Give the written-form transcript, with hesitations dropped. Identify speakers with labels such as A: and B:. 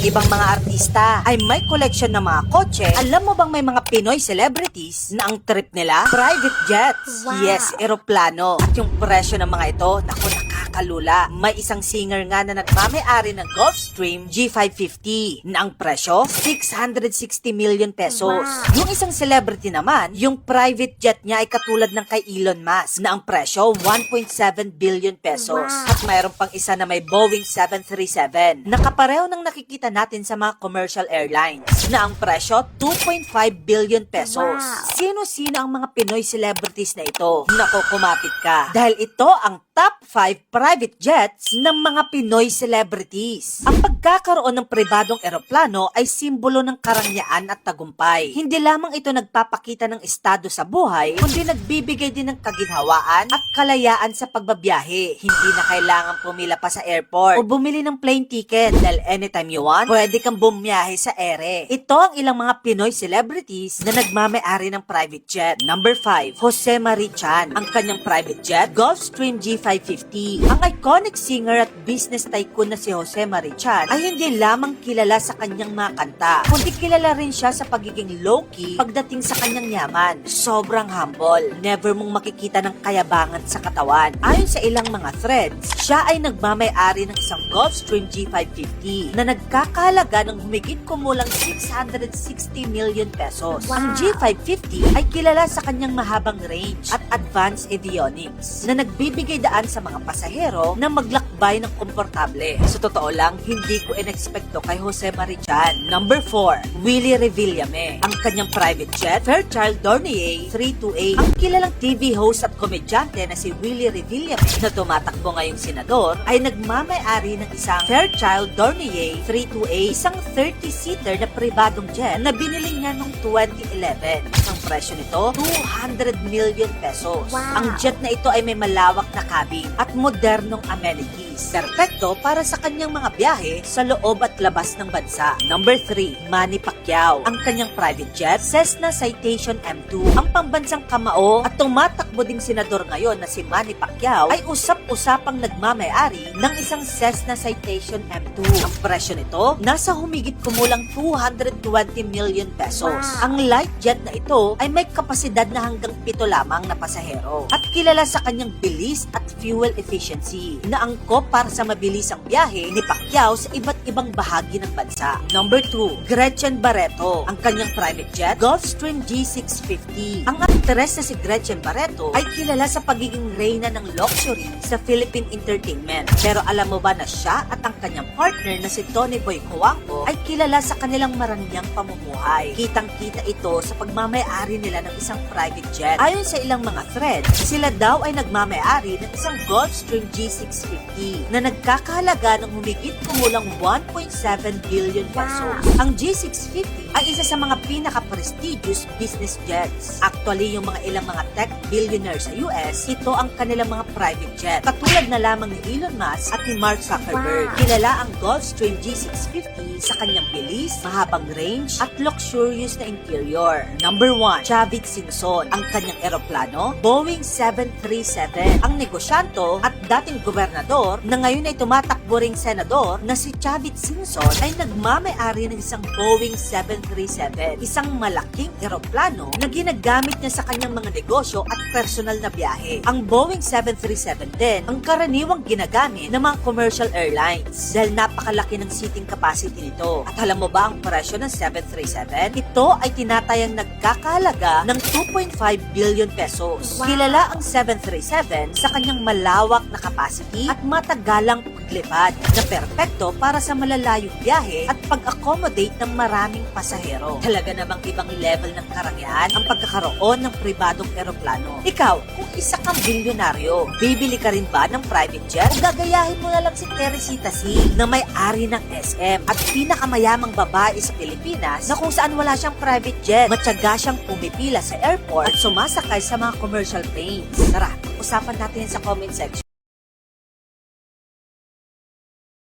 A: Yung ibang mga artista ay may collection ng mga kotse. Alam mo bang may mga Pinoy celebrities na ang trip nila? Private jets.
B: Wow.
A: Yes, eroplano. At yung presyo ng mga ito, naku, nakakalula. May isang singer nga na nagmamay-ari ng Gulfstream G550 na ang presyo, 660 million pesos.
B: Wow.
A: Yung isang celebrity naman, yung private jet niya ay katulad ng kay Elon Musk na ang presyo, 1.7 billion pesos.
B: Wow.
A: At mayroon pang isa na may Boeing 737 na kapareho ng nakikita natin sa mga commercial airlines na ang presyo, 2.5 billion pesos.
B: Wow.
A: Sino-sino ang mga Pinoy celebrities na ito? Naku, kumapit ka. Dahil ito ang top 5 private jets ng mga Pinoy celebrities. Ang pagkakaroon ng pribadong eroplano ay simbolo ng karangyaan at tagumpay. Hindi lamang ito nagpapakita ng estado sa buhay, kundi nagbibigay din ng kaginhawaan at kalayaan sa pagbabiyahe. Hindi na kailangan pumila pa sa airport o bumili ng plane ticket dahil anytime you want, pwede kang bumiyahe sa ere. Ito ang ilang mga Pinoy celebrities na nagmamay-ari ng private jet. Number 5, Jose Marie Chan. Ang kanyang private jet, Gulfstream G550. Ang iconic singer at business tycoon na si Jose Marie Chan ay hindi lamang kilala sa kanyang mga kanta, kundi kilala rin siya sa pagiging low-key pagdating sa kanyang yaman. Sobrang humble. Never mong makikita ng kayabangan sa katawan. Ayon sa ilang mga threads, siya ay nagmamay-ari ng isang Gulfstream G550 na nagkakahalaga ng humigit kumulang 660 million pesos.
B: Wow.
A: Ang G550 ay kilala sa kanyang mahabang range at advanced avionics na nagbibigay daan sa mga pasahero na maglakbay ng komportable. Sa totoo lang, hindi ko inexpecto kay Jose Marie Chan. Number 4, Willie Revillame. Ang kanyang private jet, Fairchild Dornier 328. Ang kilalang TV host at komedyante na si Willie Revillame na tumatakbo ngayong senador ay nagmamay-ari ng isang Fairchild Dornier 328, isang 30-seater na pribadong jet na binili niya noong 2011. Ang presyo nito, 200 million pesos.
B: Wow.
A: Ang jet na ito ay may malawak na cabin at modernong amenities. Perpekto para sa kanyang mga biyahe sa loob at labas ng bansa. Number 3, Manny Pacquiao. Ang kanyang private jet, Cessna Citation M2. Ang pambansang kamao at tumatakbo ding senador ngayon na si Manny Pacquiao ay usap-usapang nagmamay-ari ng isang Cessna Citation M2. Ang presyo nito, nasa humigit kumulang 220 million pesos.
B: Wow.
A: Ang light jet na ito ay may kapasidad na hanggang 7 lamang na pasahero at kilala sa kanyang bilis at fuel efficiency na angkop para sa mabilisang biyahe ni Pacquiao sa iba't ibang bahagi ng bansa. Number 2, Gretchen Barreto. Ang kanyang private jet, Gulfstream G650. Ang aktres na si Gretchen Barreto ay kilala sa pagiging reyna ng luxury sa Philippine entertainment. Pero alam mo ba na siya at ang kanyang partner na si Tony Boy Cuanco ay kilala sa kanilang maranyang pamumuhay. Kitang-kita ito sa pagmamay-ari nila ng isang private jet. Ayon sa ilang mga threads, sila daw ay nagmamay-ari ng isang Gulfstream G650 na nagkakahalaga ng humigit kumulang 1.7 billion pesos.
B: Wow.
A: Ang G650 ay isa sa mga pinaka-prestigious business jets. Actually, yung mga ilang mga tech billionaire sa US, ito ang kanilang mga private jet. Katulad na lamang ni Elon Musk at ni Mark Zuckerberg.
B: Wow.
A: Kilala ang Gulfstream G650 sa kanyang bilis, mahabang range, at luxurious na interior. Number 1, Chavit Singson. Ang kanyang eroplano, Boeing 737. Ang negosyanto at dating gobernador na ngayon ay tumatakbo ring senador na si Chavit Singson ay nagmamay-ari ng isang Boeing 737, isang malaking eroplano na ginagamit niya sa kanyang mga negosyo at personal na biyahe. Ang Boeing 737 din ang karaniwang ginagamit ng mga commercial airlines dahil napakalaki ng seating capacity nito. At alam mo ba ang presyo ng 737? Ito ay tinatayang nagkakahalaga ng 2.5 billion pesos.
B: Wow.
A: Kilala ang 737 sa kanyang malawak na capacity at matagalang paglipad na perpekto para sa malalayong biyahe at pag-accommodate ng maraming pasahero. Talaga namang ibang level ng karangyaan ang pagkakaroon ng pribadong eroplano. Ikaw, kung isa kang bilyonaryo, bibili ka rin ba ng private jet? O gagayahin mo na lang si Teresita C na may-ari ng SM at pinakamayamang babae sa Pilipinas na kung saan wala siyang private jet. Matyaga siyang pumipila sa airport at sumasakay sa mga commercial planes. Tara, usapan natin yan sa comment section.